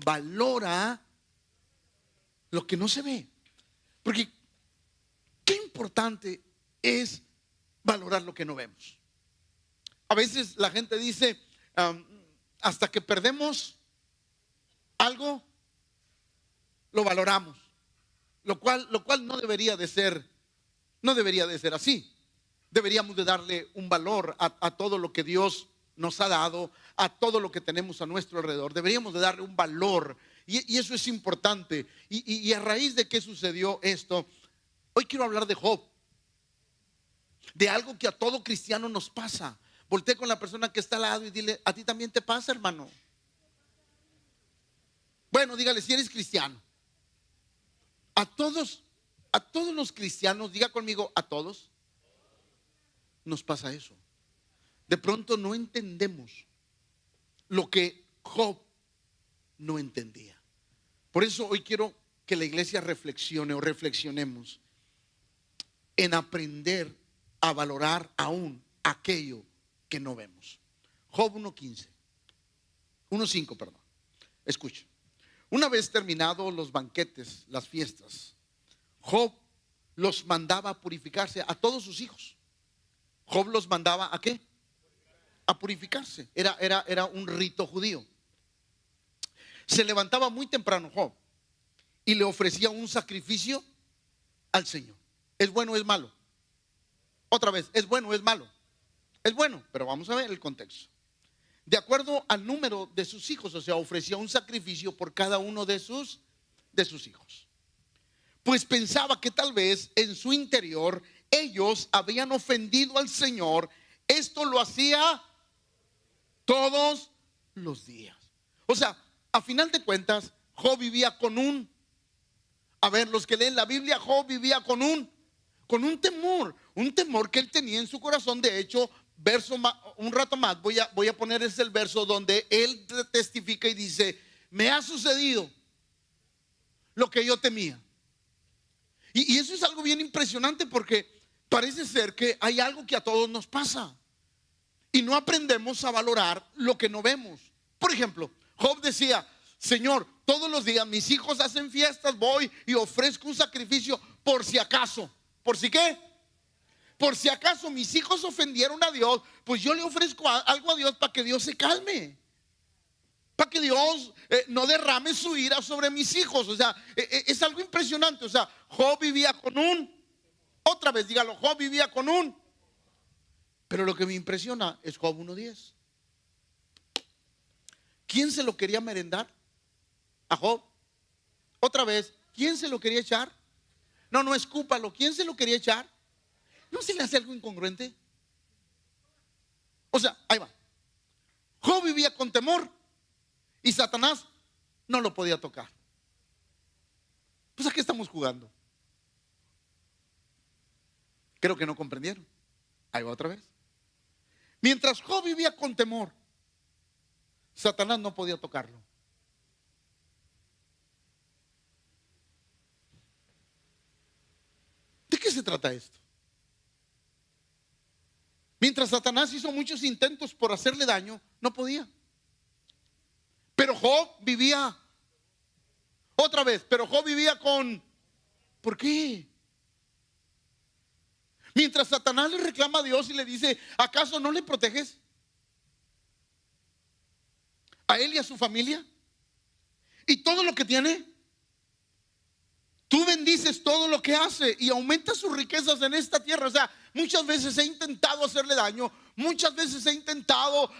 valora lo que no se ve. Porque qué importante es valorar lo que no vemos. A veces la gente dice, hasta que perdemos algo, lo valoramos. Lo cual no debería de ser así. Deberíamos de darle un valor a todo lo que Dios nos ha dado, a todo lo que tenemos a nuestro alrededor. Deberíamos de darle un valor, y eso es importante. Y a raíz de qué sucedió esto, hoy quiero hablar de Job, de algo que a todo cristiano nos pasa. Voltea con la persona que está al lado y dile, a ti también te pasa, hermano. Bueno, dígale, si eres cristiano, a todos los cristianos, diga conmigo, a todos nos pasa eso. De pronto no entendemos lo que Job no entendía. Por eso hoy quiero que la iglesia reflexione o reflexionemos en aprender a valorar aún aquello que no vemos. Job 1:5, perdón. Escuche. Una vez terminados los banquetes, las fiestas, Job los mandaba a purificarse a todos sus hijos. Job los mandaba ¿a qué? A purificarse. Era un rito judío. Se levantaba muy temprano Job y le ofrecía un sacrificio al Señor. ¿Es bueno o es malo? Otra vez, ¿es bueno o es malo? Es bueno, pero vamos a ver el contexto. De acuerdo al número de sus hijos, o sea, ofrecía un sacrificio por cada uno de sus hijos. Pues pensaba que tal vez en su interior ellos habían ofendido al Señor. Esto lo hacía todos los días. O sea, a final de cuentas, Job vivía con los que leen la Biblia, Job vivía con un temor que él tenía en su corazón. De hecho, un rato más voy a poner el verso donde él testifica y dice, me ha sucedido lo que yo temía. Y eso es algo bien impresionante, porque parece ser que hay algo que a todos nos pasa y no aprendemos a valorar lo que no vemos. Por ejemplo, Job decía, Señor, todos los días mis hijos hacen fiestas, voy y ofrezco un sacrificio por si acaso. ¿Por si qué? Por si acaso mis hijos ofendieron a Dios, pues yo le ofrezco algo a Dios para que Dios se calme, para que Dios no derrame su ira sobre mis hijos. O sea, es algo impresionante. O sea, Job vivía otra vez dígalo, Job vivía pero lo que me impresiona es Job 1:10. ¿Quién se lo quería merendar a Job? Otra vez, ¿quién se lo quería echar? No, escúpalo. ¿Quién se lo quería echar? ¿No se le hace algo incongruente? O sea, ahí va. Job vivía con temor y Satanás no lo podía tocar. Pues ¿a qué estamos jugando? Creo que no comprendieron. Ahí va otra vez. Mientras Job vivía con temor, Satanás no podía tocarlo. ¿De qué se trata esto? Mientras Satanás hizo muchos intentos por hacerle daño, no podía. Pero Job vivía, otra vez, ¿por qué? Mientras Satanás le reclama a Dios y le dice, ¿acaso no le proteges a él y a su familia? Y todo lo que tiene, tú bendices todo lo que hace y aumentas sus riquezas en esta tierra. O sea, muchas veces he intentado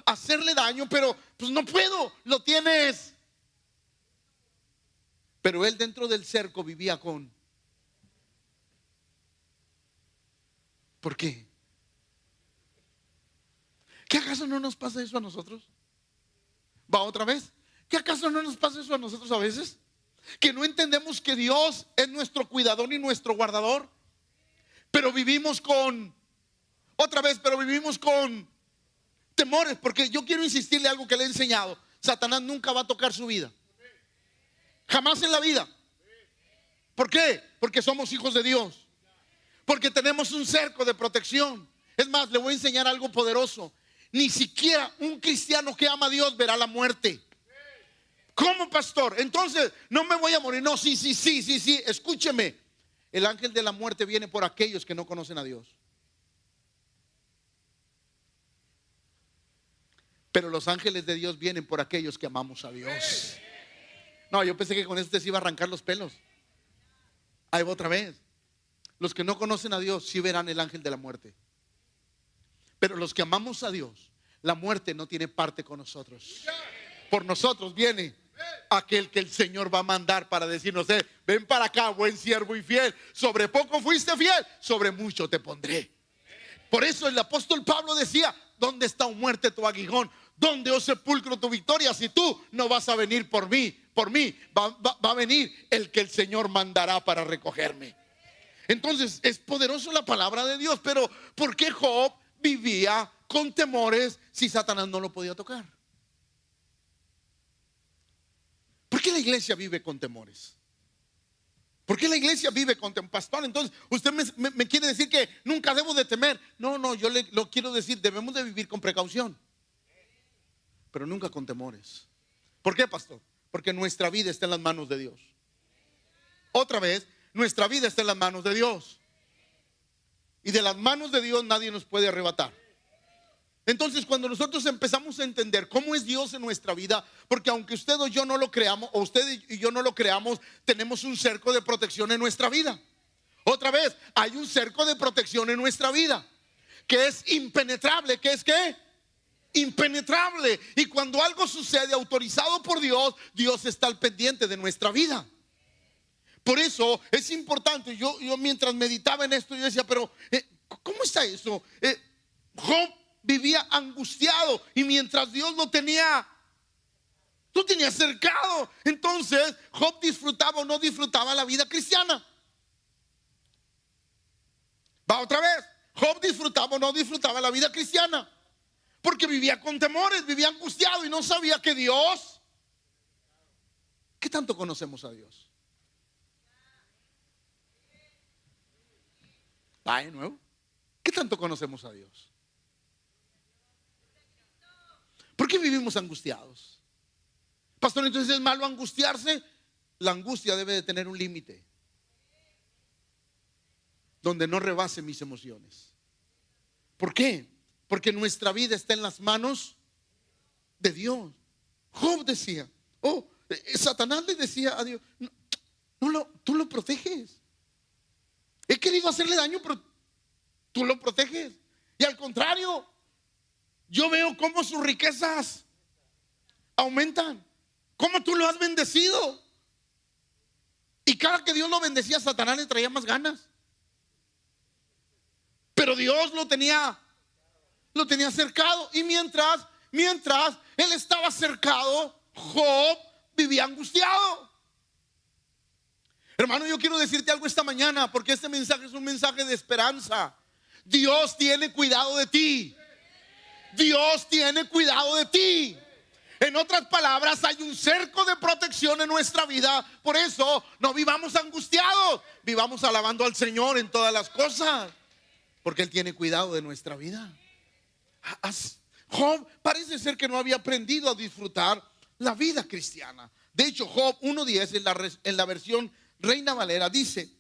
hacerle daño, pero pues no puedo, lo tienes. Pero él dentro del cerco vivía ¿por qué? ¿Qué acaso no nos pasa eso a nosotros? Va otra vez. ¿Qué acaso no nos pasa eso a nosotros a veces? Que no entendemos que Dios es nuestro cuidador y nuestro guardador, pero vivimos con temores. Porque yo quiero insistirle algo que le he enseñado: Satanás nunca va a tocar su vida, jamás en la vida. ¿Por qué? Porque somos hijos de Dios, porque tenemos un cerco de protección. Es más, le voy a enseñar algo poderoso. Ni siquiera un cristiano que ama a Dios verá la muerte, ¿Cómo, pastor? Entonces no me voy a morir. No, sí, escúcheme. El ángel de la muerte viene por aquellos que no conocen a Dios. Pero los ángeles de Dios vienen por aquellos que amamos a Dios. No, yo pensé que con esto se iba a arrancar los pelos. Ahí va otra vez. Los que no conocen a Dios sí verán el ángel de la muerte. Pero los que amamos a Dios, la muerte no tiene parte con nosotros. Por nosotros viene aquel que el Señor va a mandar para decirnos: ven para acá, buen siervo y fiel. Sobre poco fuiste fiel, sobre mucho te pondré. Por eso el apóstol Pablo decía: ¿dónde está, oh muerte, tu aguijón? ¿Dónde, oh sepulcro, tu victoria? Si tú no vas a venir por mí va a venir el que el Señor mandará para recogerme. Entonces es poderoso la palabra de Dios. Pero ¿por qué Job vivía con temores si Satanás no lo podía tocar? ¿Por qué la iglesia vive con temores? ¿Por qué la iglesia vive con temores? Pastor, entonces usted me quiere decir que nunca debo de temer. No, yo lo quiero decir, debemos de vivir con precaución, pero nunca con temores. ¿Por qué, pastor? Porque nuestra vida está en las manos de Dios. Otra vez, nuestra vida está en las manos de Dios. Y de las manos de Dios nadie nos puede arrebatar. Entonces, cuando nosotros empezamos a entender cómo es Dios en nuestra vida, porque aunque usted o yo no lo creamos, o usted y yo no lo creamos, tenemos un cerco de protección en nuestra vida. Otra vez, hay un cerco de protección en nuestra vida que es impenetrable. ¿Qué es qué? Impenetrable. Y cuando algo sucede autorizado por Dios, Dios está al pendiente de nuestra vida. Por eso es importante. Yo mientras meditaba en esto, yo decía: pero ¿cómo está eso? Job vivía angustiado, y mientras Dios lo tenía cercado. Entonces Job disfrutaba o no disfrutaba la vida cristiana. Va otra vez. Job disfrutaba o no disfrutaba la vida cristiana, porque vivía con temores, vivía angustiado y no sabía que Dios. ¿Qué tanto conocemos a Dios? Va de nuevo. ¿Qué tanto conocemos a Dios? ¿Por qué vivimos angustiados? Pastor, entonces ¿es malo angustiarse? La angustia debe de tener un límite donde no rebase mis emociones. ¿Por qué? Porque nuestra vida está en las manos de Dios. Job decía: Satanás le decía a Dios: tú lo proteges. He querido hacerle daño, pero tú lo proteges. Y al contrario, yo veo cómo sus riquezas aumentan, cómo tú lo has bendecido. Y cada que Dios lo bendecía, Satanás le traía más ganas. Pero Dios lo tenía cercado. Y mientras él estaba cercado, Job vivía angustiado. Hermano, yo quiero decirte algo esta mañana, porque este mensaje es un mensaje de esperanza. Dios tiene cuidado de ti. Dios tiene cuidado de ti. En otras palabras, hay un cerco de protección en nuestra vida. Por eso no vivamos angustiados, vivamos alabando al Señor en todas las cosas, porque Él tiene cuidado de nuestra vida. Job parece ser que no había aprendido a disfrutar la vida cristiana. De hecho, Job 1:10 en la versión Reina Valera dice: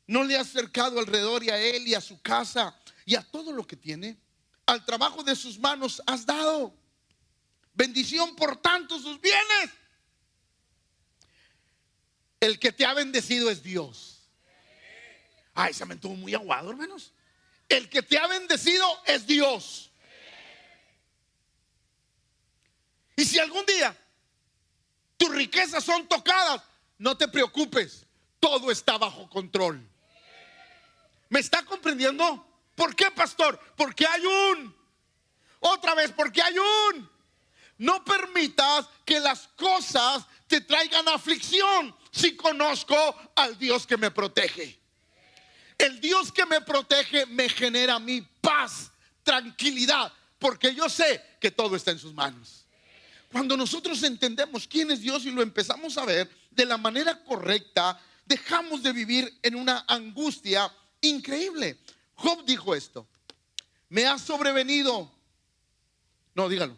no le has cercado alrededor, y a él y a su casa y a todo lo que tiene, al trabajo de sus manos has dado bendición por tanto sus bienes. El que te ha bendecido es Dios. Ay, se me estuvo muy aguado, hermanos. El que te ha bendecido es Dios. Y si algún día tus riquezas son tocadas, no te preocupes, todo está bajo control. ¿Me está comprendiendo? ¿Por qué, pastor? Porque hay porque hay no permitas que las cosas te traigan aflicción. Si conozco al Dios que me protege, el Dios que me protege me genera mi paz, tranquilidad, porque yo sé que todo está en sus manos. Cuando nosotros entendemos quién es Dios y lo empezamos a ver de la manera correcta, dejamos de vivir en una angustia increíble. Job dijo esto: me ha sobrevenido. No, dígalo.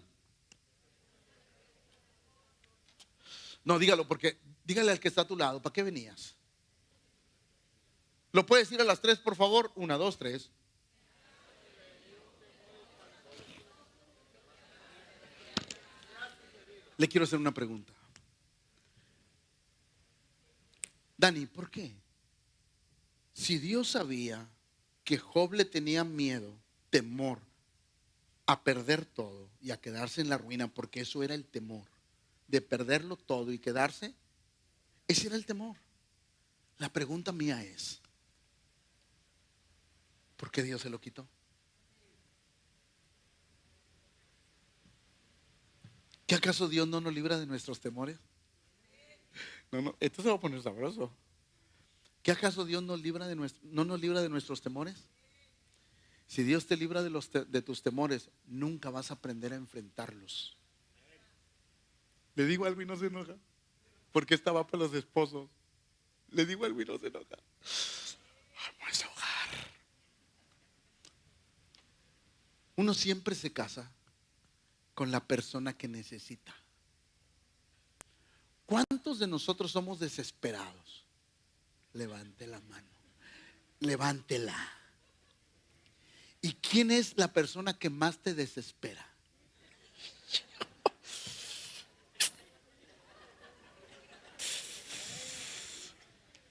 No, dígalo porque dígale al que está a tu lado, ¿para qué venías? ¿Lo puedes decir a las 3, por favor? 1, 2, 3. Le quiero hacer una pregunta. Dani, ¿por qué? Si Dios sabía que Job le tenía miedo, temor a perder todo y a quedarse en la ruina, porque eso era el temor, de perderlo todo y quedarse, ese era el temor. La pregunta mía es, ¿por qué Dios se lo quitó? ¿Qué acaso Dios no nos libra de nuestros temores? No, esto se va a poner sabroso. ¿Qué acaso Dios no nos libra de nuestros temores? Si Dios te libra de tus temores, nunca vas a aprender a enfrentarlos. Le digo algo y no se enoja, porque esta va para los esposos. Le digo algo y no se enoja. Vamos a ahogar. Uno siempre se casa con la persona que necesita. ¿Cuántos de nosotros somos desesperados? Levante la mano. Levántela. ¿Y quién es la persona que más te desespera?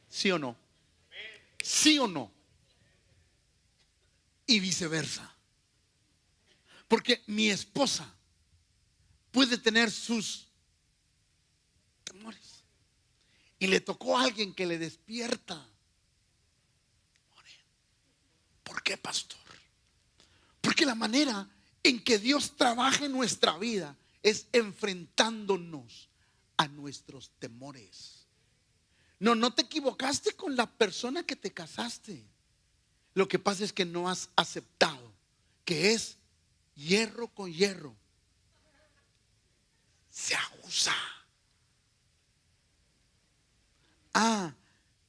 ¿Sí o no? ¿Sí o no? Y viceversa. Porque mi esposa puede tener sus temores y le tocó a alguien que le despierta. ¿Por qué, pastor? Porque la manera en que Dios trabaja en nuestra vida es enfrentándonos a nuestros temores. No te equivocaste con la persona que te casaste. Lo que pasa es que no has aceptado que es hierro con hierro. Se acusa. Ah,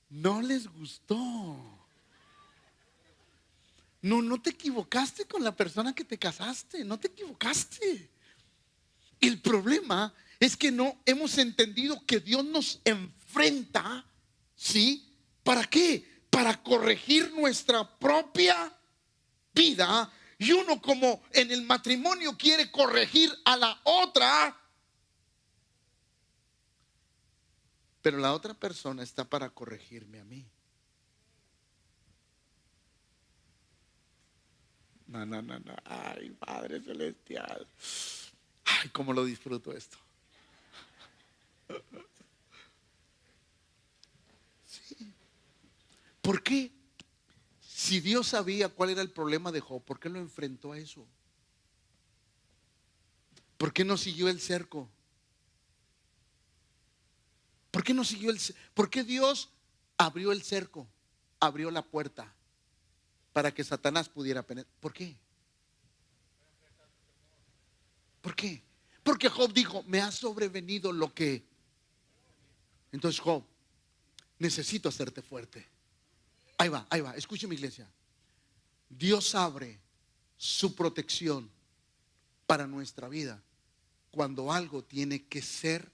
no les gustó. No te equivocaste con la persona que te casaste. No te equivocaste. El problema es que no hemos entendido que Dios nos enfrenta, ¿sí? ¿Para qué? Para corregir nuestra propia vida. Y uno, como en el matrimonio, quiere corregir a la otra, pero la otra persona está para corregirme a mí. No. Ay, Padre Celestial. Ay, cómo lo disfruto esto. Sí. ¿Por qué? Si Dios sabía cuál era el problema de Job, ¿por qué lo enfrentó a eso? ¿Por qué no siguió el cerco? ¿Por qué no siguió el cerco? ¿Por qué Dios abrió el cerco? Abrió la puerta para que Satanás pudiera penetrar. ¿Por qué? ¿Por qué? Porque Job dijo, me ha sobrevenido lo que. Entonces, Job, necesito hacerte fuerte. Ahí va, escuche mi iglesia. Dios abre su protección para nuestra vida cuando algo tiene que ser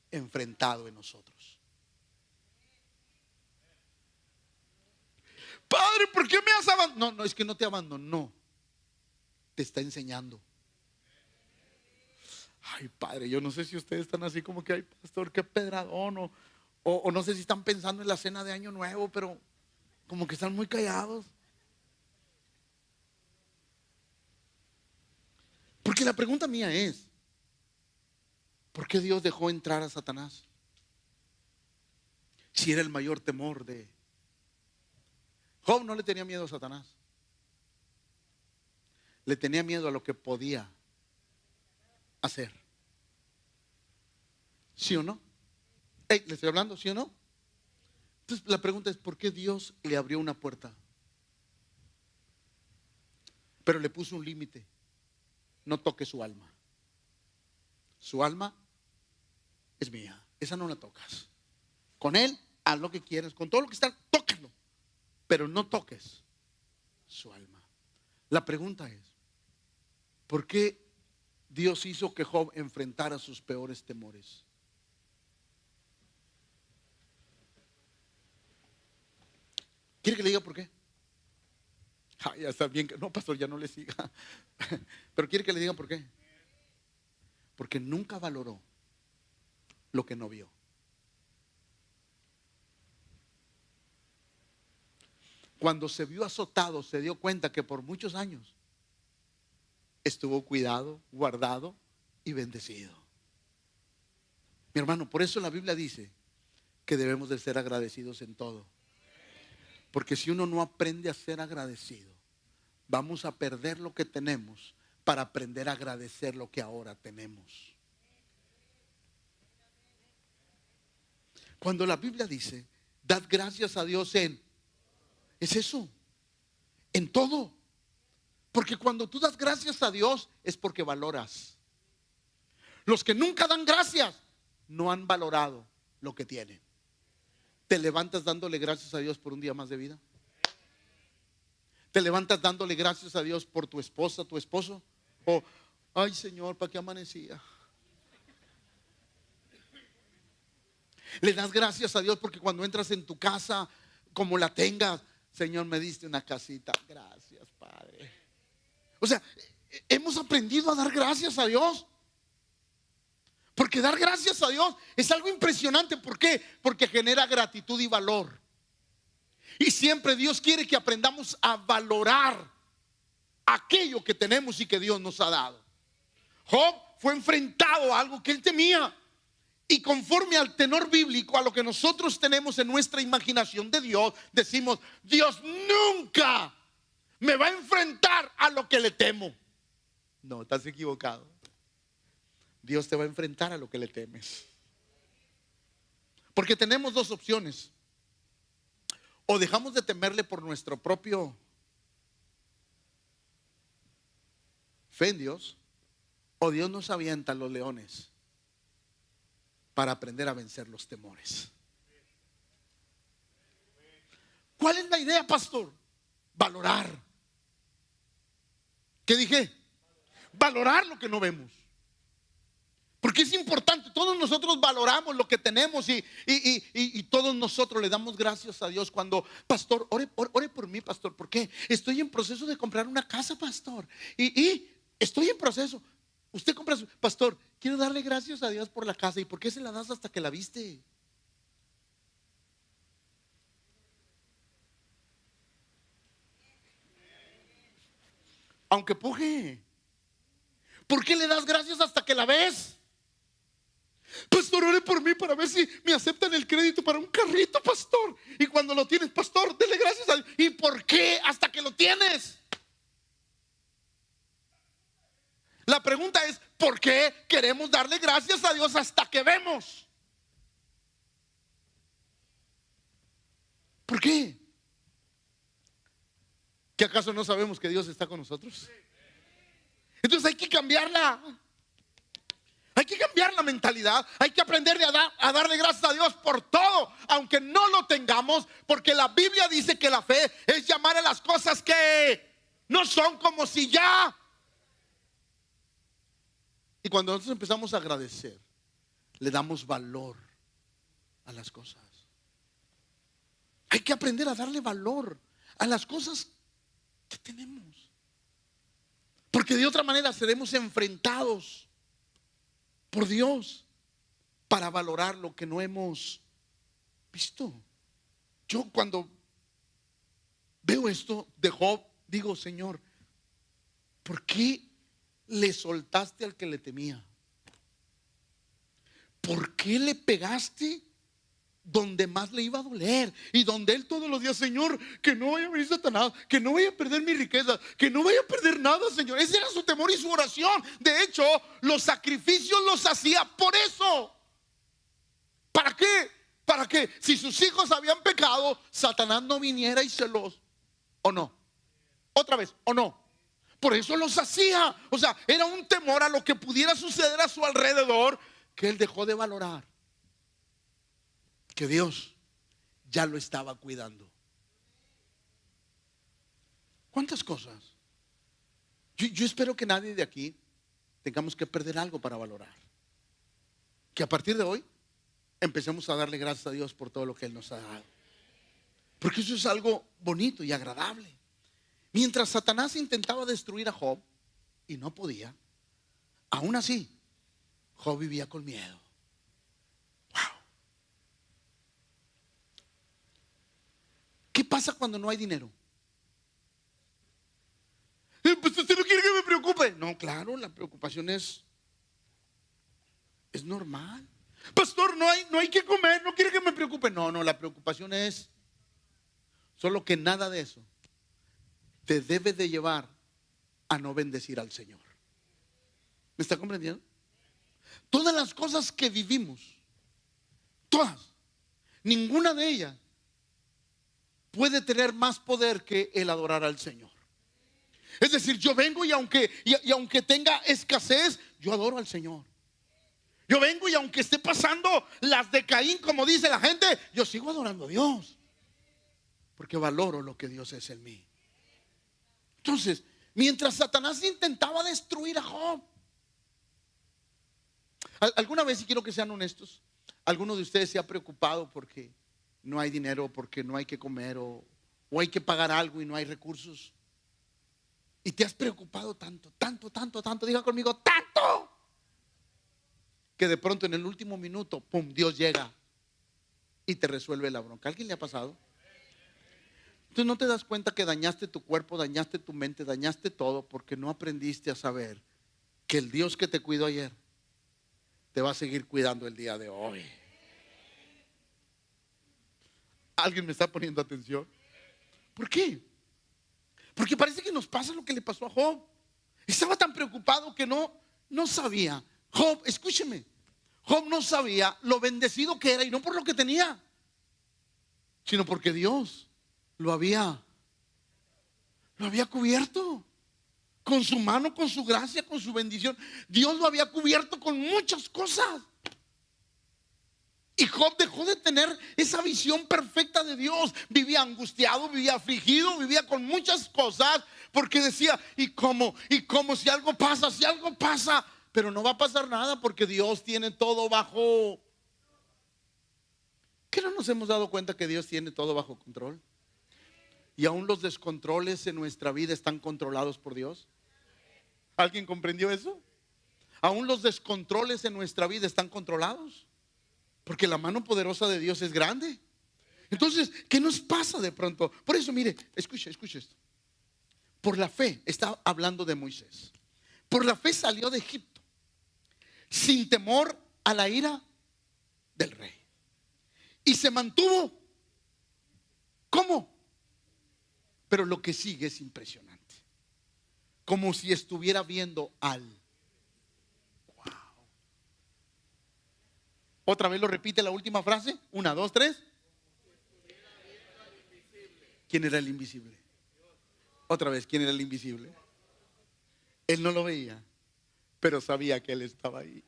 enfrentado en nosotros. Padre, ¿por qué me has abandonado? No, es que no te abandonó, te está enseñando. Ay, Padre, yo no sé si ustedes están así como que, ay, pastor, qué pedradón, o no sé si están pensando en la cena de Año Nuevo, pero como que están muy callados. Porque la pregunta mía es, ¿por qué Dios dejó entrar a Satanás? Si era el mayor temor de Job. No le tenía miedo a Satanás, le tenía miedo a lo que podía hacer. ¿Sí o no? Hey, ¿le estoy hablando? ¿Sí o no? Entonces la pregunta es, ¿por qué Dios le abrió una puerta? Pero le puso un límite. No toque su alma. Su alma es mía. Esa no la tocas. Con él, haz lo que quieras. Con todo lo que está, tócalo. Pero no toques su alma. La pregunta es, ¿por qué Dios hizo que Job enfrentara sus peores temores? ¿Quiere que le diga por qué? Ya está bien. No, pastor, ya no le siga. Pero quiere que le diga por qué. Porque nunca valoró lo que no vio. Cuando se vio azotado, se dio cuenta que por muchos años estuvo cuidado, guardado y bendecido. Mi hermano, por eso la Biblia dice que debemos de ser agradecidos en todo. Porque si uno no aprende a ser agradecido, vamos a perder lo que tenemos para aprender a agradecer lo que ahora tenemos. Cuando la Biblia dice, dad gracias a Dios es eso, en todo. Porque cuando tú das gracias a Dios es porque valoras. Los que nunca dan gracias no han valorado lo que tienen. ¿Te levantas dándole gracias a Dios por un día más de vida? ¿Te levantas dándole gracias a Dios por tu esposa, tu esposo? O, ay Señor, ¿para qué amanecía? Le das gracias a Dios porque cuando entras en tu casa, como la tengas, Señor, me diste una casita. Gracias, Padre. O sea, hemos aprendido a dar gracias a Dios. Porque dar gracias a Dios es algo impresionante. ¿Por qué? Porque genera gratitud y valor. Y siempre Dios quiere que aprendamos a valorar aquello que tenemos y que Dios nos ha dado. Job fue enfrentado a algo que él temía. Y conforme al tenor bíblico, a lo que nosotros tenemos en nuestra imaginación de Dios, decimos, Dios nunca me va a enfrentar a lo que le temo. No, estás equivocado. Dios te va a enfrentar a lo que le temes. Porque tenemos dos opciones. O dejamos de temerle por nuestro propio fe en Dios, o Dios nos avienta a los leones para aprender a vencer los temores. ¿Cuál es la idea, pastor? Valorar. ¿Qué dije? Valorar lo que no vemos. Porque es importante, todos nosotros valoramos lo que tenemos y todos nosotros le damos gracias a Dios cuando, pastor, ore por mí, pastor, porque estoy en proceso de comprar una casa, pastor, y estoy en proceso. Usted compra pastor, quiero darle gracias a Dios por la casa. ¿Y por qué se la das hasta que la viste? Aunque puje. ¿Por qué le das gracias hasta que la ves? Pastor, ore por mí para ver si me aceptan el crédito para un carrito, pastor. Y cuando lo tienes, pastor, dele gracias a Dios. ¿Y por qué hasta que lo tienes? La pregunta es, ¿por qué queremos darle gracias a Dios hasta que vemos? ¿Por qué? ¿Que acaso no sabemos que Dios está con nosotros? Entonces hay que cambiarla. Hay que cambiar la mentalidad. Hay que aprenderle a darle gracias a Dios por todo, aunque no lo tengamos, porque la Biblia dice que la fe es llamar a las cosas que no son como si ya. Y cuando nosotros empezamos a agradecer, le damos valor a las cosas. Hay que aprender a darle valor a las cosas que tenemos, porque de otra manera seremos enfrentados por Dios para valorar lo que no hemos visto. Yo cuando veo esto de Job, digo, Señor, ¿por qué le soltaste al que le temía? ¿Por qué le pegaste donde más le iba a doler? Y donde él todos los días, Señor, que no vaya a venir Satanás, que no vaya a perder mi riqueza, que no vaya a perder nada, Señor. Ese era su temor y su oración. De hecho, los sacrificios los hacía por eso. ¿Para qué? Para que si sus hijos habían pecado, Satanás no viniera y se los, ¿o no? Otra vez, ¿o no? Por eso los hacía. O sea, era un temor a lo que pudiera suceder a su alrededor, que él dejó de valorar que Dios ya lo estaba cuidando. ¿Cuántas cosas? Yo espero que nadie de aquí tengamos que perder algo para valorar. Que a partir de hoy empecemos a darle gracias a Dios por todo lo que Él nos ha dado. Porque eso es algo bonito y agradable. Mientras Satanás intentaba destruir a Job y no podía, aún así, Job vivía con miedo. Wow. ¿Qué pasa cuando no hay dinero? Pues usted no quiere que me preocupe. No, claro, la preocupación es normal. Pastor, no hay que comer, no quiere que me preocupe. No, la preocupación es solo que nada de eso te debe de llevar a no bendecir al Señor. ¿Me está comprendiendo? Todas las cosas que vivimos, todas, ninguna de ellas puede tener más poder que el adorar al Señor. Es decir, yo vengo y aunque tenga escasez, yo adoro al Señor. Yo vengo y aunque esté pasando las de Caín, como dice la gente, yo sigo adorando a Dios, porque valoro lo que Dios es en mí. Entonces, mientras Satanás intentaba destruir a Job, alguna vez, y quiero que sean honestos, ¿alguno de ustedes se ha preocupado porque no hay dinero, porque no hay que comer, o hay que pagar algo y no hay recursos? Y te has preocupado tanto, diga conmigo, tanto, que de pronto en el último minuto, pum, Dios llega y te resuelve la bronca. ¿A alguien le ha pasado? Entonces no te das cuenta que dañaste tu cuerpo, dañaste tu mente, dañaste todo, porque no aprendiste a saber que el Dios que te cuidó ayer te va a seguir cuidando el día de hoy. ¿Alguien me está poniendo atención? ¿Por qué? Porque parece que nos pasa lo que le pasó a Job. Estaba tan preocupado que no sabía. Job, escúcheme, Job no sabía lo bendecido que era, y no por lo que tenía, sino porque Dios lo había cubierto con su mano, con su gracia, con su bendición. Dios lo había cubierto con muchas cosas. Y Job dejó de tener esa visión perfecta de Dios. Vivía angustiado, vivía afligido, vivía con muchas cosas, porque decía, ¿y cómo si algo pasa? Pero no va a pasar nada, porque Dios tiene todo bajo. ¿Qué no nos hemos dado cuenta que Dios tiene todo bajo control? Y aún los descontroles en nuestra vida están controlados por Dios. ¿Alguien comprendió eso? Aún los descontroles en nuestra vida están controlados, porque la mano poderosa de Dios es grande. Entonces, ¿qué nos pasa de pronto? Por eso, mire, escuche esto. Por la fe, está hablando de Moisés. Por la fe salió de Egipto, sin temor a la ira del rey. Y se mantuvo. ¿Cómo? Pero lo que sigue es impresionante. Como si estuviera viendo al. Wow. Otra vez lo repite la última frase. 1, 2, 3. ¿Quién era el invisible? Otra vez, ¿quién era el invisible? Él no lo veía, pero sabía que él estaba ahí.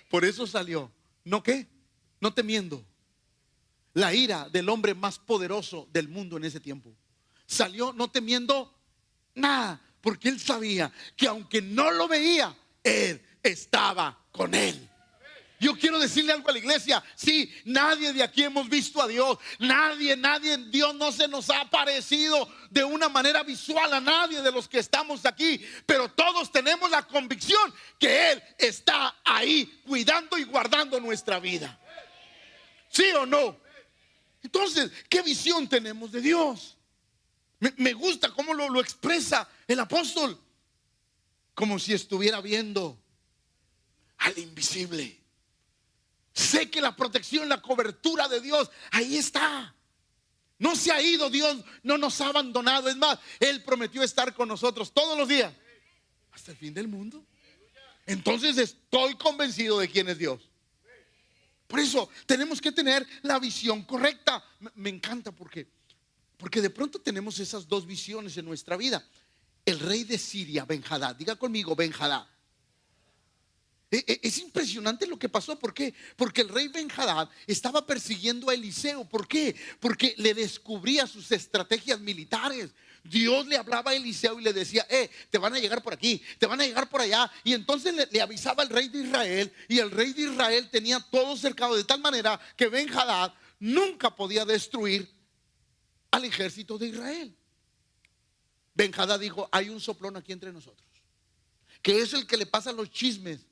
Por eso salió. ¿No qué? No temiendo la ira del hombre más poderoso del mundo en ese tiempo. Salió no temiendo nada, porque él sabía que aunque no lo veía, él estaba con él. Yo quiero decirle algo a la iglesia. Sí, nadie de aquí hemos visto a Dios. Nadie, Dios no se nos ha aparecido de una manera visual a nadie de los que estamos aquí. Pero todos tenemos la convicción que Él está ahí cuidando y guardando nuestra vida. ¿Sí o no? Entonces, ¿qué visión tenemos de Dios? Me gusta cómo lo expresa el apóstol. Como si estuviera viendo al invisible. Sé que la protección, la cobertura de Dios ahí está. No se ha ido, Dios no nos ha abandonado. Es más, Él prometió estar con nosotros todos los días hasta el fin del mundo. Entonces estoy convencido de quién es Dios. Por eso tenemos que tener la visión correcta. Me encanta porque de pronto tenemos esas dos visiones en nuestra vida. El rey de Siria, Ben-Hadad, diga conmigo, Ben-Hadad. Es impresionante lo que pasó. ¿Por qué? Porque el rey Ben-Hadad estaba persiguiendo a Eliseo. ¿Por qué? Porque le descubría sus estrategias militares. Dios le hablaba a Eliseo y le decía, te van a llegar por aquí, te van a llegar por allá. Y entonces le avisaba al rey de Israel. Y el rey de Israel tenía todo cercado, de tal manera que Ben-Hadad nunca podía destruir al ejército de Israel. Ben-Hadad dijo: hay un soplón aquí entre nosotros, que es el que le pasa los chismes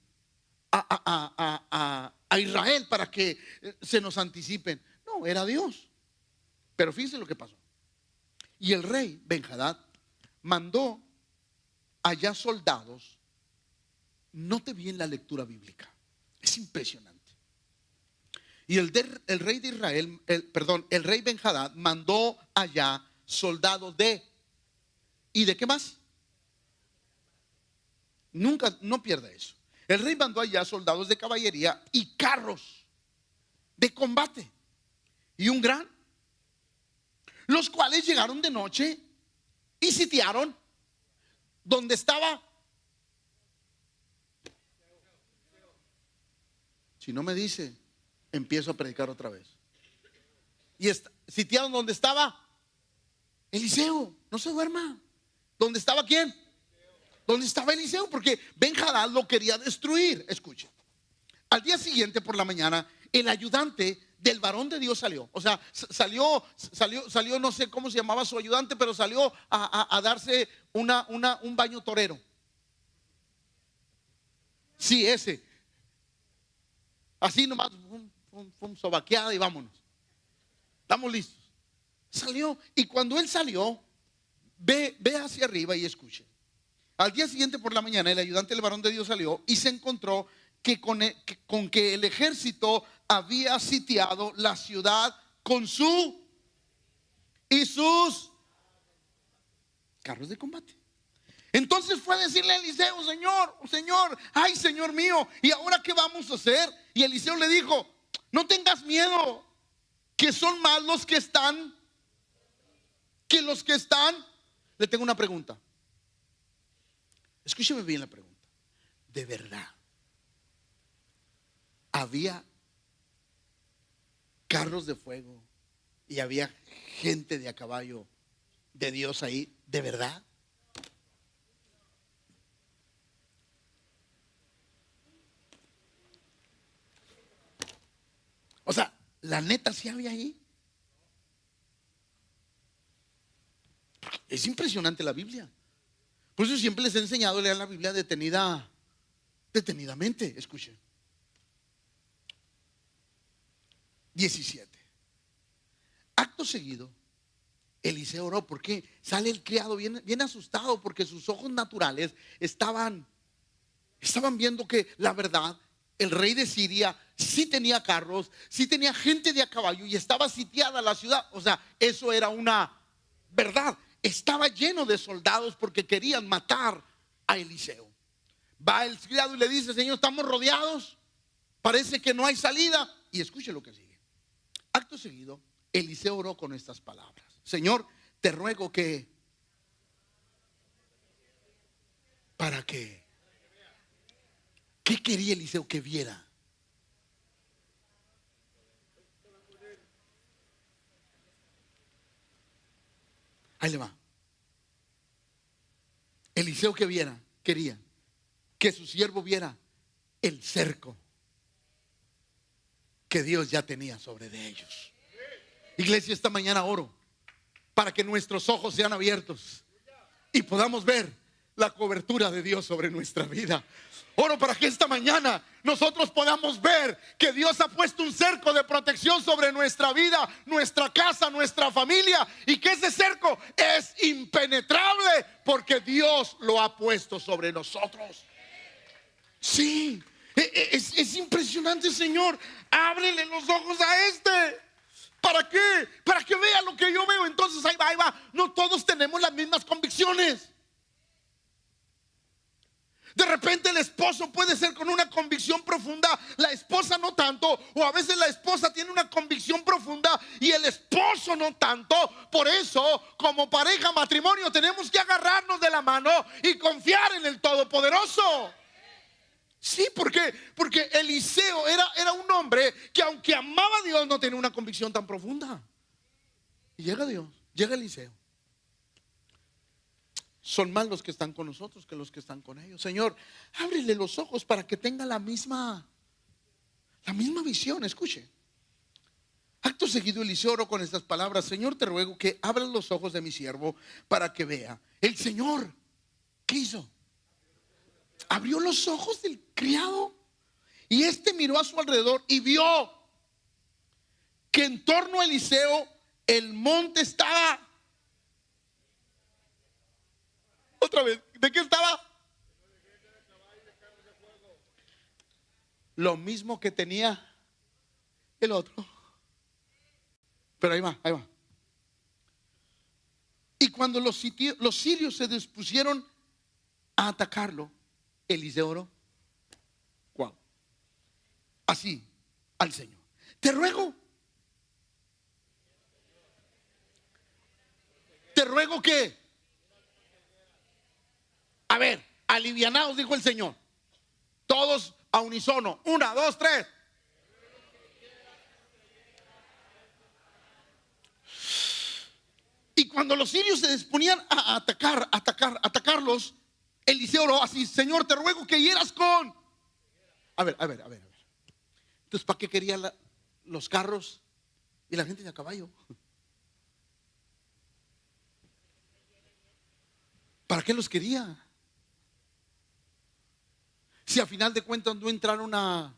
a Israel para que se nos anticipen. No, era Dios. Pero fíjense lo que pasó. Y el rey Ben-Hadad mandó allá soldados. Note bien la lectura bíblica, es impresionante. Y el rey de Israel, el rey Ben-Hadad mandó allá soldados ¿y de qué más? Nunca, no pierda eso. El rey mandó allá soldados de caballería y carros de combate y un gran, los cuales llegaron de noche y sitiaron donde estaba. Si no me dice, empiezo a predicar otra vez. Y sitiaron donde estaba Eliseo. No se duerma. ¿Dónde estaba quién? ¿Dónde estaba Eliseo? Porque Ben-Hadad lo quería destruir. Escuche. Al día siguiente por la mañana, el ayudante del varón de Dios salió. O sea, salió, no sé cómo se llamaba su ayudante, pero salió a darse un baño torero. Sí, ese. Así nomás, sobaqueada y vámonos. Estamos listos. Salió, y cuando él salió, ve hacia arriba y escuche. Al día siguiente por la mañana, el ayudante del varón de Dios salió y se encontró con que el ejército había sitiado la ciudad con sus carros de combate. Entonces fue a decirle a Eliseo: Señor, ay, Señor mío, ¿y ahora qué vamos a hacer? Y Eliseo le dijo: no tengas miedo, que son más los que están que los que están. Le tengo una pregunta. Escúcheme bien la pregunta. ¿De verdad había carros de fuego y había gente de a caballo de Dios ahí? ¿De verdad? O sea, la neta sí había ahí. Es impresionante la Biblia. Por eso siempre les he enseñado a leer la Biblia detenidamente. Escuchen. 17. Acto seguido, Eliseo oró. Porque sale el criado bien asustado, porque sus ojos naturales estaban viendo que la verdad, el rey de Siria sí tenía carros, sí tenía gente de a caballo y estaba sitiada la ciudad. O sea, eso era una verdad. Estaba lleno de soldados porque querían matar a Eliseo. Va el criado y le dice: Señor, estamos rodeados, parece que no hay salida. Y escuche lo que sigue. Acto seguido, Eliseo oró con estas palabras: Señor, te ruego que ¿para qué? ¿Qué quería Eliseo que viera? Ahí le va. Eliseo quería que su siervo viera el cerco que Dios ya tenía sobre de ellos. Iglesia, esta mañana oro para que nuestros ojos sean abiertos y podamos ver la cobertura de Dios sobre nuestra vida. Oro para que esta mañana nosotros podamos ver que Dios ha puesto un cerco de protección sobre nuestra vida, nuestra casa, nuestra familia, y que ese cerco es impenetrable porque Dios lo ha puesto sobre nosotros. Sí, es impresionante, Señor. Ábrele los ojos a este. ¿Para qué? Para que vea lo que yo veo. Entonces ahí va. No todos tenemos las mismas convicciones. De repente el esposo puede ser con una convicción profunda, la esposa no tanto, o a veces la esposa tiene una convicción profunda y el esposo no tanto. Por eso, como pareja, matrimonio, tenemos que agarrarnos de la mano y confiar en el Todopoderoso. Sí, porque Eliseo era un hombre que, aunque amaba a Dios, no tenía una convicción tan profunda. Y llega Dios, llega Eliseo. Son más los que están con nosotros que los que están con ellos. Señor, ábrele los ojos para que tenga la misma visión. Escuche. Acto seguido Eliseo oró con estas palabras: Señor, te ruego que abras los ojos de mi siervo para que vea. El Señor, ¿qué hizo? Abrió los ojos del criado, y este miró a su alrededor y vio que en torno a Eliseo el monte estaba. Otra vez, ¿de qué estaba? Lo mismo que tenía el otro. Pero ahí va, ahí va. Y cuando los sirios se dispusieron a atacarlo, Eliseo oró. Wow. Así al Señor: te ruego que, a ver, alivianaos, dijo el Señor. Todos a unísono. 1, 2, 3. Y cuando los sirios se disponían a atacarlos, Eliseo oró así: Señor, te ruego que hieras con. A ver. Entonces, ¿para qué quería los carros y la gente de a caballo? ¿Para qué los quería? Si a final de cuentas no entraron a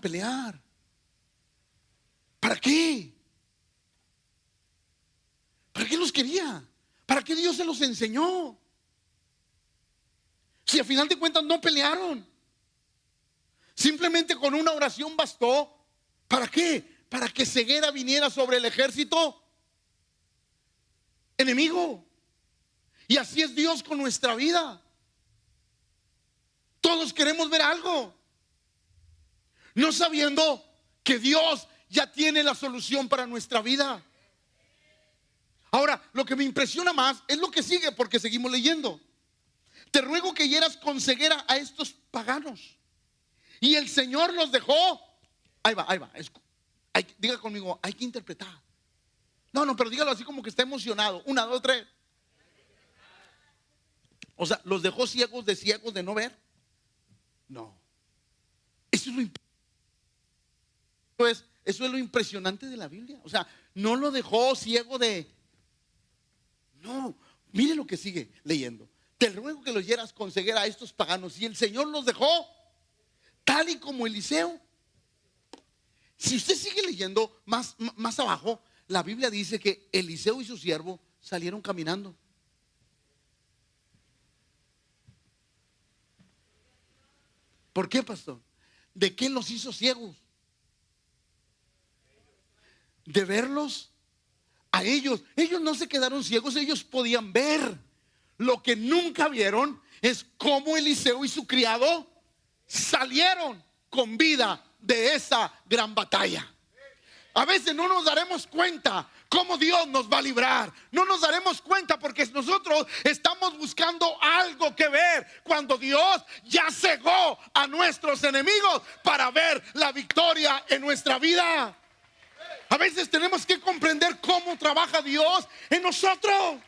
pelear. ¿Para qué? ¿Para qué los quería? ¿Para qué Dios se los enseñó? Si a final de cuentas no pelearon. Simplemente con una oración bastó. ¿Para qué? Para que ceguera viniera sobre el ejército enemigo. Y así es Dios con nuestra vida. Todos queremos ver algo, no sabiendo que Dios ya tiene la solución para nuestra vida. Ahora, lo que me impresiona más es lo que sigue, porque seguimos leyendo. Te ruego que hieras con ceguera a estos paganos. Y el Señor los dejó. Ahí va. Diga conmigo, hay que interpretar. No, pero dígalo así como que está emocionado. 1, 2, 3. O sea, ¿los dejó ciegos de no ver? No. Eso es lo impresionante de la Biblia. O sea, no lo dejó ciego de. No, mire lo que sigue leyendo. Te ruego que los hieras con ceguera a estos paganos. Y el Señor los dejó tal y como Eliseo. Si usted sigue leyendo más abajo, la Biblia dice que Eliseo y su siervo salieron caminando. ¿Por qué, pastor? ¿De qué los hizo ciegos? De verlos a ellos. Ellos no se quedaron ciegos, ellos podían ver. Lo que nunca vieron es cómo Eliseo y su criado salieron con vida de esa gran batalla. A veces no nos daremos cuenta cómo Dios nos va a librar. No nos daremos cuenta porque nosotros estamos buscando algo que ver, cuando Dios ya cegó a nuestros enemigos para ver la victoria en nuestra vida. A veces tenemos que comprender cómo trabaja Dios en nosotros.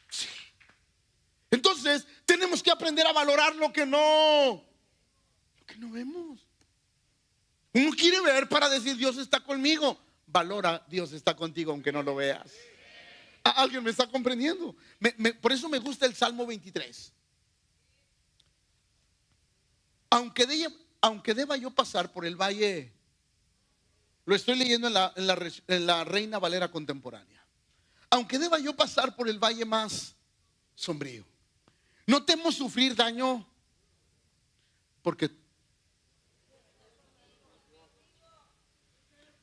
Sí. Entonces tenemos que aprender a valorar lo que no vemos. Uno quiere ver para decir: Dios está conmigo. Valora: Dios está contigo aunque no lo veas. ¿Alguien me está comprendiendo? Por eso me gusta el Salmo 23. Aunque deba yo pasar por el valle, lo estoy leyendo en la Reina Valera contemporánea. Aunque deba yo pasar por el valle más sombrío, no temo sufrir daño, porque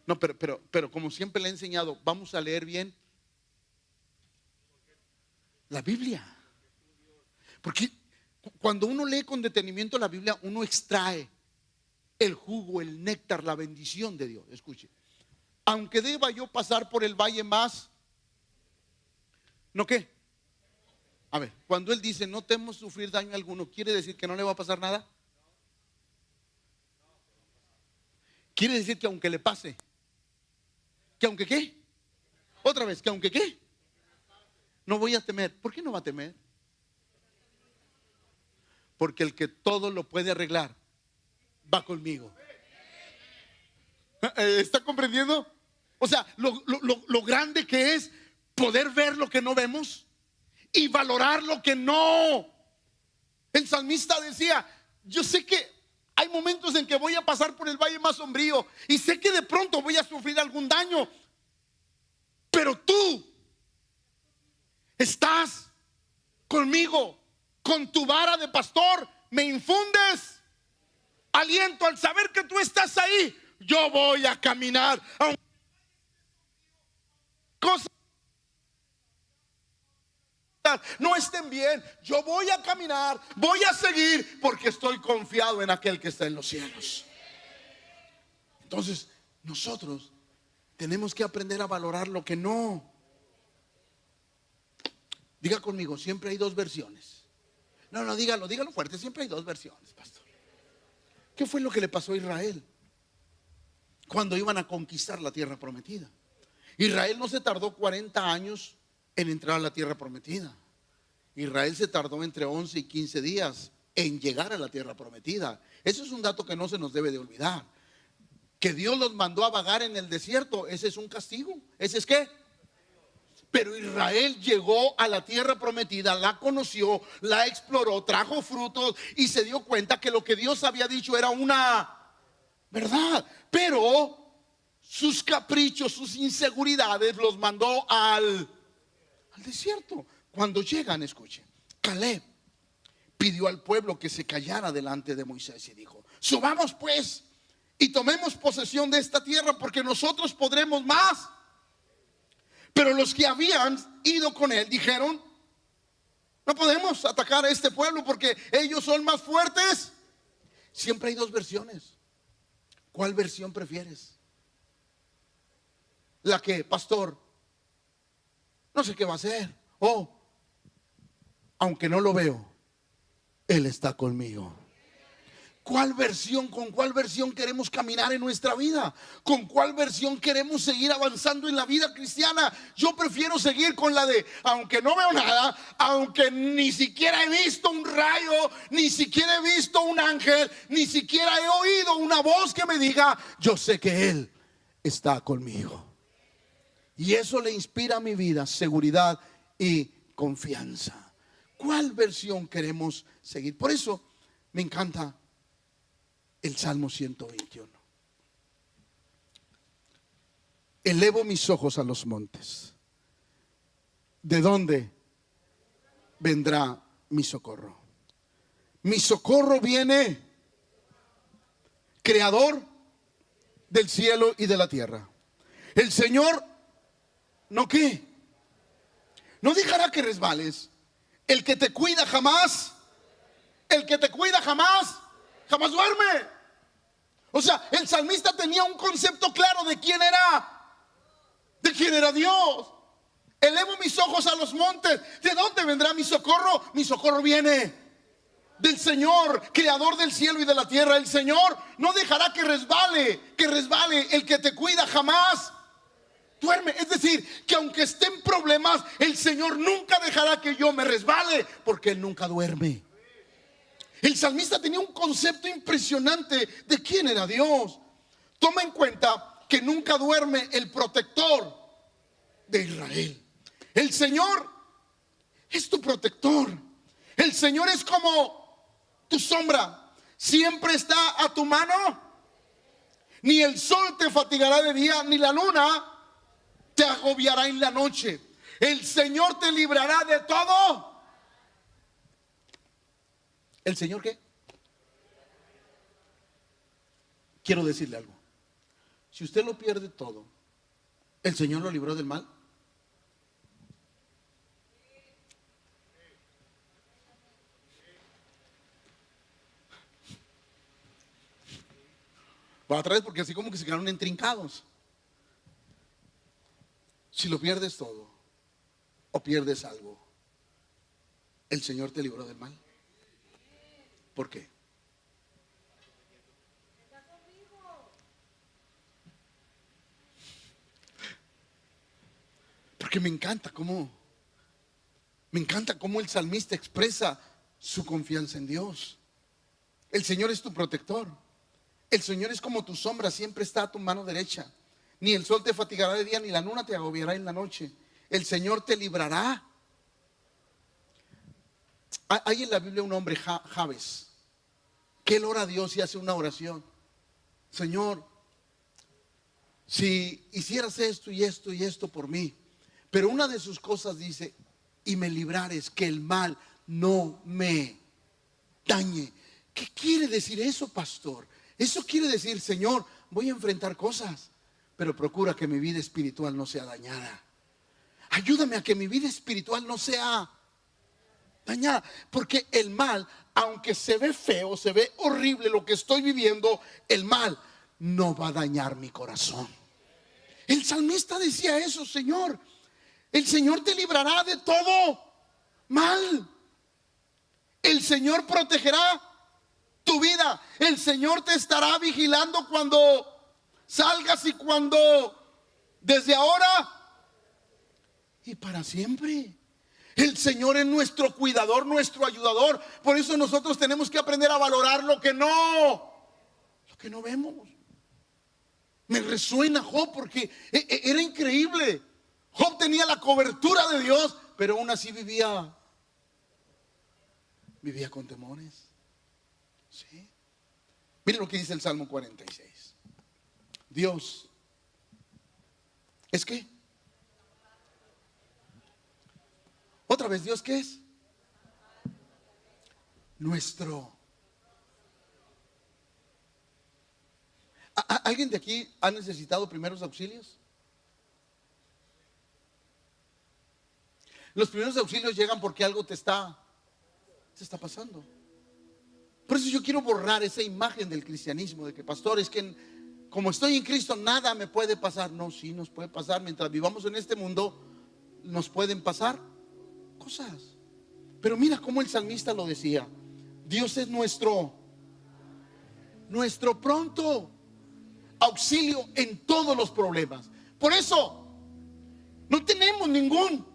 no, pero como siempre le he enseñado, vamos a leer bien la Biblia. Porque cuando uno lee con detenimiento la Biblia, uno extrae el jugo, el néctar, la bendición de Dios. Escuche: aunque deba yo pasar por el valle más, ¿no qué? A ver, cuando él dice no temo sufrir daño alguno, ¿quiere decir que no le va a pasar nada? Quiere decir que aunque le pase, que aunque qué, otra vez, que aunque qué, no voy a temer. ¿Por qué no va a temer? Porque el que todo lo puede arreglar va conmigo. ¿Está comprendiendo? O sea, lo grande que es poder ver lo que no vemos y valorar lo que no. El salmista decía: yo sé que hay momentos en que voy a pasar por el valle más sombrío y sé que de pronto voy a sufrir algún daño, pero tú estás conmigo. Con tu vara de pastor me infundes aliento. Al saber que tú estás ahí, yo voy a caminar aunque cosas no estén bien, yo voy a caminar, voy a seguir, porque estoy confiado en aquel que está en los cielos. Entonces nosotros tenemos que aprender a valorar lo que no. Diga conmigo, siempre hay dos versiones. No, dígalo fuerte, siempre hay dos versiones, pastor. ¿Qué fue lo que le pasó a Israel cuando iban a conquistar la tierra prometida? Israel no se tardó 40 años en entrar a la tierra prometida. Israel se tardó entre 11 y 15 días en llegar a la tierra prometida. Eso es un dato que no se nos debe de olvidar. Que Dios los mandó a vagar en el desierto, ese es un castigo. ¿Ese es qué? Pero Israel llegó a la tierra prometida, la conoció, la exploró, trajo frutos y se dio cuenta que lo que Dios había dicho era una verdad. Pero sus caprichos, sus inseguridades los mandó al desierto. Cuando llegan, escuchen, Caleb pidió al pueblo que se callara delante de Moisés y dijo: subamos pues y tomemos posesión de esta tierra, porque nosotros podremos más. Pero los que habían ido con él dijeron: no podemos atacar a este pueblo porque ellos son más fuertes. Siempre hay dos versiones. ¿Cuál versión prefieres? La que, pastor, no sé qué va a hacer. Aunque no lo veo, Él está conmigo. ¿Cuál versión, con cuál versión queremos caminar en nuestra vida? ¿Con cuál versión queremos seguir avanzando en la vida cristiana? Yo prefiero seguir con la de: aunque no veo nada, aunque ni siquiera he visto un rayo, ni siquiera he visto un ángel, ni siquiera he oído una voz que me diga, yo sé que Él está conmigo. Y eso le inspira a mi vida seguridad y confianza. ¿Cuál versión queremos seguir? Por eso me encanta el Salmo 121. Elevo mis ojos a los montes. ¿De dónde vendrá mi socorro? Mi socorro viene, Creador del cielo y de la tierra. El Señor, ¿no qué? No dejará que resbales. El que te cuida jamás, el que te cuida jamás duerme. O sea, el salmista tenía un concepto claro de quién era Dios. Elevo mis ojos a los montes. ¿De dónde vendrá mi socorro? Mi socorro viene del Señor, creador del cielo y de la tierra. El Señor no dejará que resbale. El que te cuida jamás duerme. Es decir, que aunque esté en problemas, el Señor nunca dejará que yo me resbale, porque Él nunca duerme. El salmista tenía un concepto impresionante de quién era Dios. Toma en cuenta que nunca duerme el protector de Israel. El Señor es tu protector. El Señor es como tu sombra. Siempre está a tu mano. Ni el sol te fatigará de día, ni la luna te agobiará en la noche. El Señor te librará de todo. ¿El Señor qué? Quiero decirle algo. Si usted lo pierde todo, ¿el Señor lo libró del mal? Va otra vez, porque así como que se quedaron intrincados. Si lo pierdes todo o pierdes algo, ¿el Señor te libró del mal? ¿Por qué? Porque me encanta cómo el salmista expresa su confianza en Dios. El Señor es tu protector. El Señor es como tu sombra, siempre está a tu mano derecha. Ni el sol te fatigará de día, ni la luna te agobiará en la noche. El Señor te librará. Hay en la Biblia un hombre, Jabes, que él ora a Dios y hace una oración. Señor, si hicieras esto y esto y esto por mí. Pero una de sus cosas dice: y me librares, que el mal no me dañe. ¿Qué quiere decir eso, pastor? Eso quiere decir: Señor, voy a enfrentar cosas, pero procura que mi vida espiritual no sea dañada. Ayúdame a que mi vida espiritual no sea dañada. Porque el mal, aunque se ve feo, se ve horrible lo que estoy viviendo, el mal no va a dañar mi corazón. El salmista decía eso: Señor, el Señor te librará de todo mal. El Señor protegerá tu vida. El Señor te estará vigilando cuando salgas y cuando, desde ahora y para siempre. El Señor es nuestro cuidador, nuestro ayudador. Por eso nosotros tenemos que aprender a valorar lo que no vemos. Me resuena Job porque era increíble. Job tenía la cobertura de Dios, pero aún así vivía con temores. ¿Sí? Miren lo que dice el Salmo 46. Dios es que, otra vez, Dios, ¿qué es? Nuestro. ¿Alguien de aquí ha necesitado primeros auxilios? Los primeros auxilios llegan porque algo te está pasando. Por eso yo quiero borrar esa imagen del cristianismo, de que, pastor, es que como estoy en Cristo nada me puede pasar. No, sí nos puede pasar. Mientras vivamos en este mundo nos pueden pasar cosas. Pero mira cómo el salmista lo decía: Dios es nuestro pronto auxilio en todos los problemas. Por eso no tenemos ningún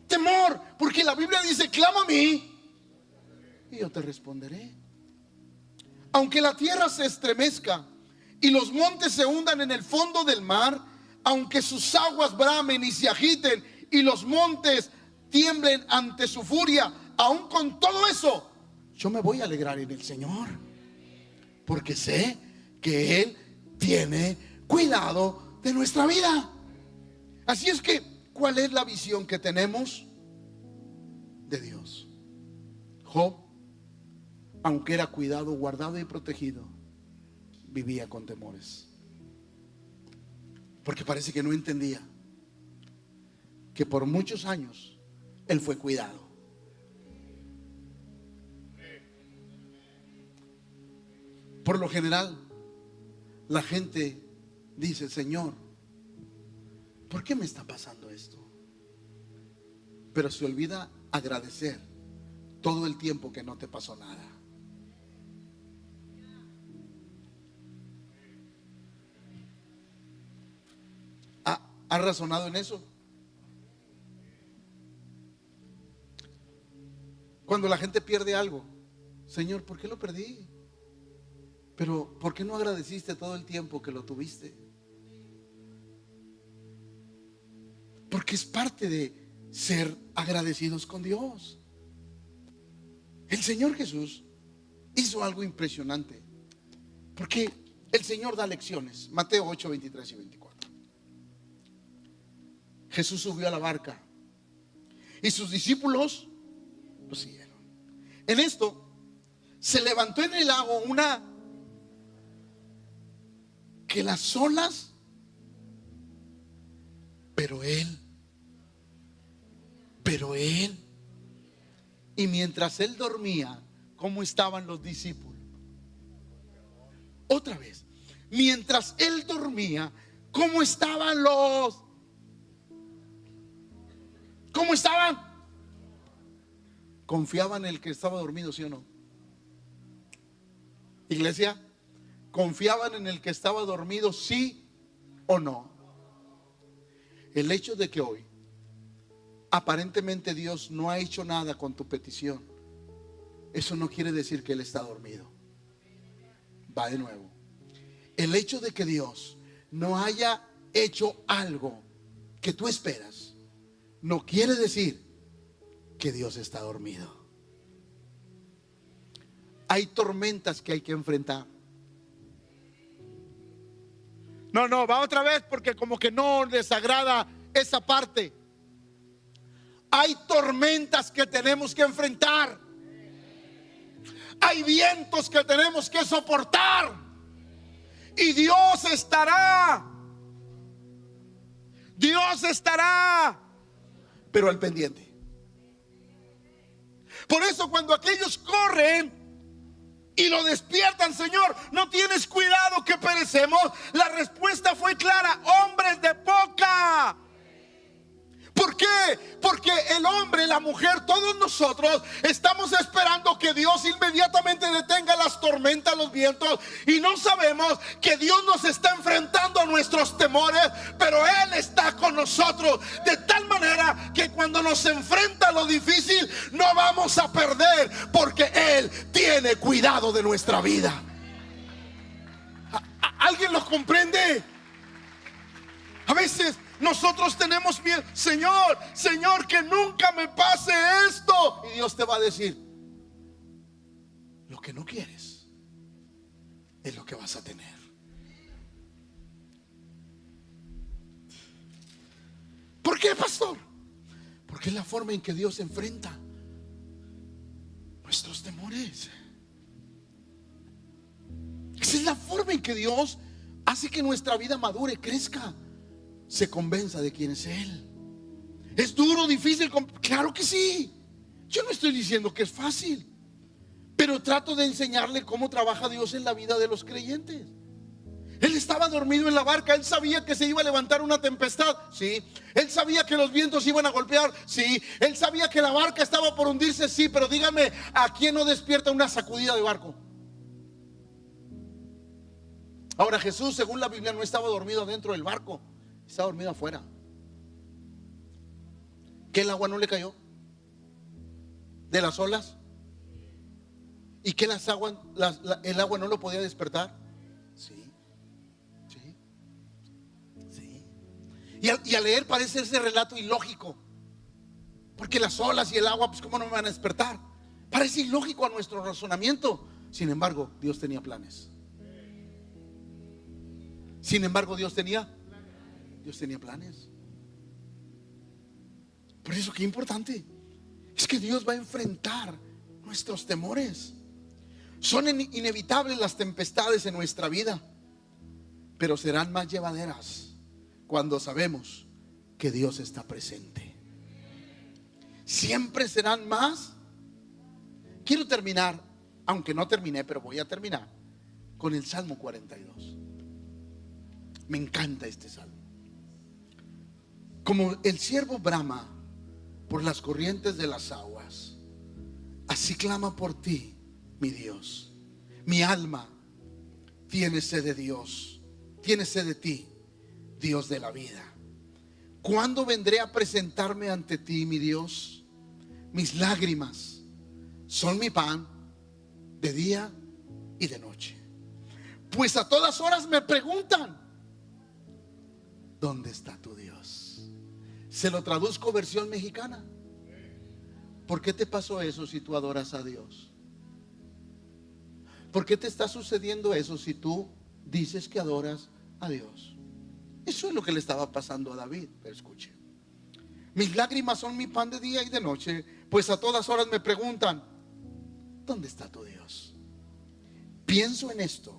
temor, porque la Biblia dice: clama a mí y yo te responderé. Aunque la tierra se estremezca y los montes se hundan en el fondo del mar, aunque sus aguas bramen y se agiten y los montes tiemblen ante su furia, aún con todo eso yo me voy a alegrar en el Señor, porque sé que Él tiene cuidado de nuestra vida. Así es que, ¿cuál es la visión que tenemos de Dios? Job, aunque era cuidado, guardado y protegido, vivía con temores, porque parece que no entendía que por muchos años él fue cuidado. Por lo general, la gente dice: Señor, ¿por qué me está pasando esto? Pero se olvida agradecer todo el tiempo que no te pasó nada. ¿Has razonado en eso? Cuando la gente pierde algo: Señor, ¿por qué lo perdí? Pero ¿por qué no agradeciste todo el tiempo que lo tuviste? Porque es parte de ser agradecidos con Dios. El Señor Jesús hizo algo impresionante, porque el Señor da lecciones. Mateo 8, 23 y 24. Jesús subió a la barca y sus discípulos lo siguieron. En esto se levantó en el lago que las olas, pero él, y mientras él dormía, ¿cómo estaban los discípulos? Otra vez, mientras él dormía, ¿cómo estaban ¿cómo estaban? ¿Confiaban en el que estaba dormido, sí o no? Iglesia, ¿confiaban en el que estaba dormido, sí o no? El hecho de que hoy aparentemente Dios no ha hecho nada con tu petición, eso no quiere decir que Él está dormido. Va de nuevo. el hecho de que Dios no haya hecho algo que tú esperas, no quiere decir que Dios está dormido. Hay tormentas que hay que enfrentar. No, va otra vez porque como que no les agrada esa parte. Hay tormentas que tenemos que enfrentar. Hay vientos que tenemos que soportar. Y Dios estará, pero al pendiente. Por eso cuando aquellos corren y lo despiertan, Señor, ¿no tienes cuidado que perecemos? La respuesta fue clara: hombres de poca. ¿Por qué? Porque el hombre, la mujer, todos nosotros estamos esperando que Dios inmediatamente detenga las tormentas, los vientos, y no sabemos que Dios nos está enfrentando a nuestros temores, pero Él está con nosotros de tal manera que cuando nos enfrenta a lo difícil no vamos a perder, porque Él tiene cuidado de nuestra vida. ¿Alguien lo comprende? A veces nosotros tenemos miedo. Señor, que nunca me pase esto. Y Dios te va a decir: lo que no quieres es lo que vas a tener. ¿Por qué, pastor? Porque es la forma en que Dios enfrenta nuestros temores. Esa es la forma en que Dios hace que nuestra vida madure, crezca, se convenza de quién es Él. ¿Es duro, difícil? Claro que sí. Yo no estoy diciendo que es fácil, pero trato de enseñarle cómo trabaja Dios en la vida de los creyentes. Él estaba dormido en la barca. Él sabía que se iba a levantar una tempestad, sí. Él sabía que los vientos iban a golpear, sí. Él sabía que la barca estaba por hundirse, sí. Pero dígame, ¿a quién no despierta una sacudida de barco? Ahora, Jesús, según la Biblia, no estaba dormido dentro del barco, estaba dormido afuera. ¿Que el agua no le cayó de las olas? ¿Y que el agua no lo podía despertar? Sí. Y al leer parece ese relato ilógico, porque las olas y el agua, pues cómo no me van a despertar. Parece ilógico a nuestro razonamiento. Sin embargo, Dios tenía planes. Dios tenía planes. Por eso, qué importante es que Dios va a enfrentar nuestros temores. Son inevitables las tempestades en nuestra vida, pero serán más llevaderas cuando sabemos que Dios está presente. Siempre serán más. Quiero terminar, aunque no terminé, pero voy a terminar con el Salmo 42. Me encanta este salmo. Como el ciervo brama por las corrientes de las aguas, así clama por ti, mi Dios. Mi alma tiene sed de Dios, tiene sed de ti, Dios de la vida. ¿Cuándo vendré a presentarme ante ti, mi Dios? Mis lágrimas son mi pan de día y de noche, pues a todas horas me preguntan: ¿dónde está tu Dios? Se lo traduzco versión mexicana. ¿Por qué te pasó eso si tú adoras a Dios? ¿Por qué te está sucediendo eso si tú dices que adoras a Dios? Eso es lo que le estaba pasando a David. Pero escuche: mis lágrimas son mi pan de día y de noche, pues a todas horas me preguntan: ¿dónde está tu Dios? Pienso en esto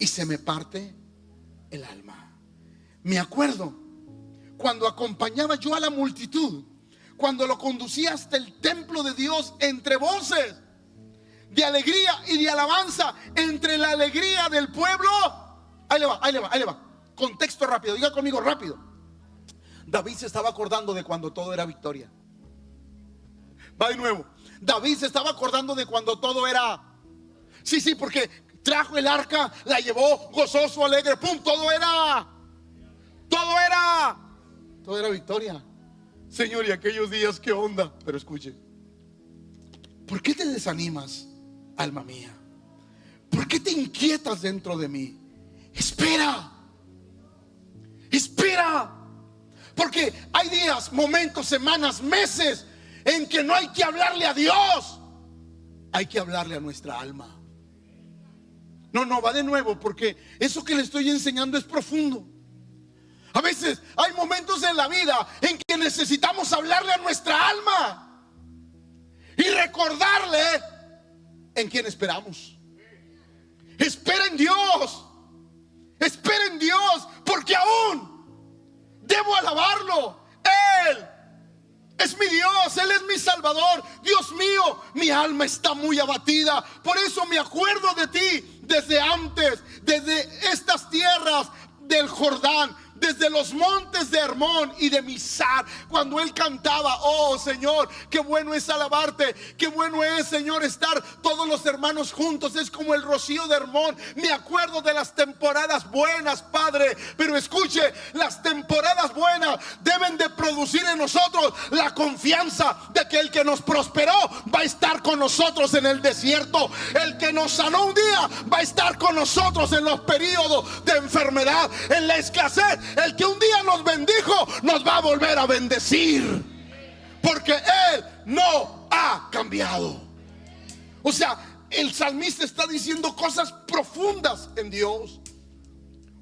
y se me parte el alma. Me acuerdo cuando acompañaba yo a la multitud, cuando lo conducía hasta el templo de Dios entre voces de alegría y de alabanza, entre la alegría del pueblo. Ahí le va. Contexto rápido, diga conmigo rápido. David se estaba acordando de cuando todo era victoria. Va de nuevo. David se estaba acordando de cuando todo era. Sí, porque trajo el arca, la llevó gozoso, alegre, pum, todo era victoria. Señor, y aquellos días, ¿qué onda? Pero escuche: ¿por qué te desanimas, alma mía? ¿por qué te inquietas dentro de mí? Espera, espera. Porque hay días, momentos, semanas, meses en que no hay que hablarle a Dios, hay que hablarle a nuestra alma. No, va de nuevo, porque eso que le estoy enseñando es profundo. A veces hay momentos en la vida en que necesitamos hablarle a nuestra alma y recordarle en quién esperamos. Espera en Dios, espera en Dios, porque aún debo alabarlo. Él es mi Dios, Él es mi Salvador. Dios mío, mi alma está muy abatida. Por eso me acuerdo de ti desde antes, desde estas tierras del Jordán, desde los montes de Hermón y de Misar, cuando él cantaba: oh Señor, qué bueno es alabarte, qué bueno es, Señor, estar todos los hermanos juntos. Es como el rocío de Hermón. Me acuerdo de las temporadas buenas, Padre. Pero escuche, las temporadas buenas deben de producir en nosotros la confianza de que el que nos prosperó va a estar con nosotros en el desierto. El que nos sanó un día va a estar con nosotros en los periodos de enfermedad, en la escasez. El que un día nos bendijo nos va a volver a bendecir, porque Él no ha cambiado. O sea, el salmista está diciendo cosas profundas en Dios.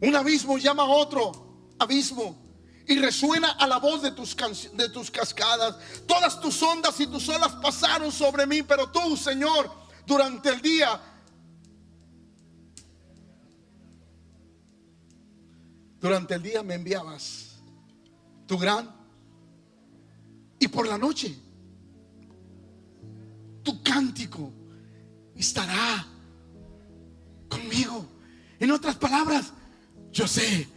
Un abismo llama a otro abismo y resuena a la voz de tus cascadas. Todas tus ondas y tus olas pasaron sobre mí, pero tú, Señor, durante el día me enviabas tu gran, y por la noche tu cántico estará conmigo. En otras palabras, yo sé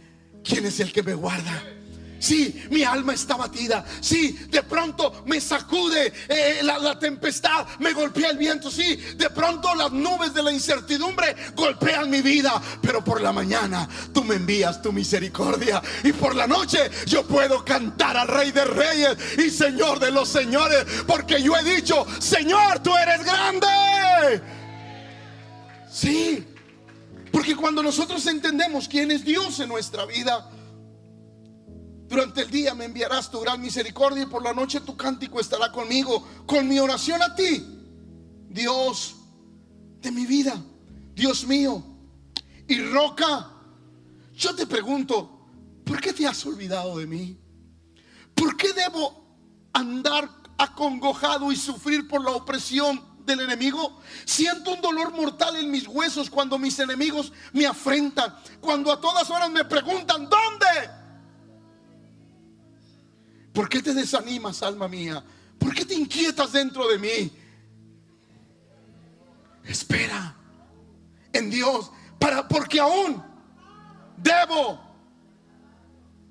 quién es el que me guarda. Sí, mi alma está batida. Sí, de pronto me sacude la tempestad, me golpea el viento. Sí, de pronto las nubes de la incertidumbre golpean mi vida. Pero por la mañana tú me envías tu misericordia, y por la noche yo puedo cantar al Rey de Reyes y Señor de los señores, porque yo he dicho: Señor, tú eres grande. Sí, porque cuando nosotros entendemos quién es Dios en nuestra vida, durante el día me enviarás tu gran misericordia, y por la noche tu cántico estará conmigo, con mi oración a ti, Dios de mi vida, Dios mío y roca. Yo te pregunto, ¿por qué te has olvidado de mí? ¿Por qué debo andar acongojado y sufrir por la opresión del enemigo? Siento un dolor mortal en mis huesos cuando mis enemigos me afrentan, cuando a todas horas me preguntan: ¿dónde? ¿Por qué te desanimas, alma mía? ¿Por qué te inquietas dentro de mí? Espera en Dios, porque aún debo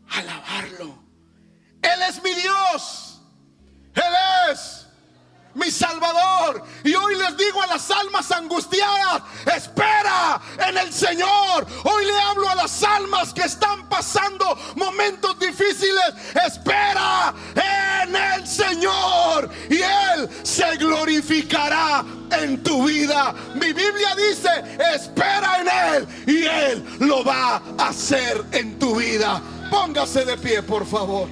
alabarlo. Él es mi Dios, Él es mi Salvador. Y hoy les digo a las almas angustiadas: espera en el Señor. Hoy le hablo a las almas que están pasando momentos difíciles: espera en el Señor y Él se glorificará en tu vida. Mi Biblia dice: espera en Él y Él lo va a hacer en tu vida. Póngase de pie, por favor.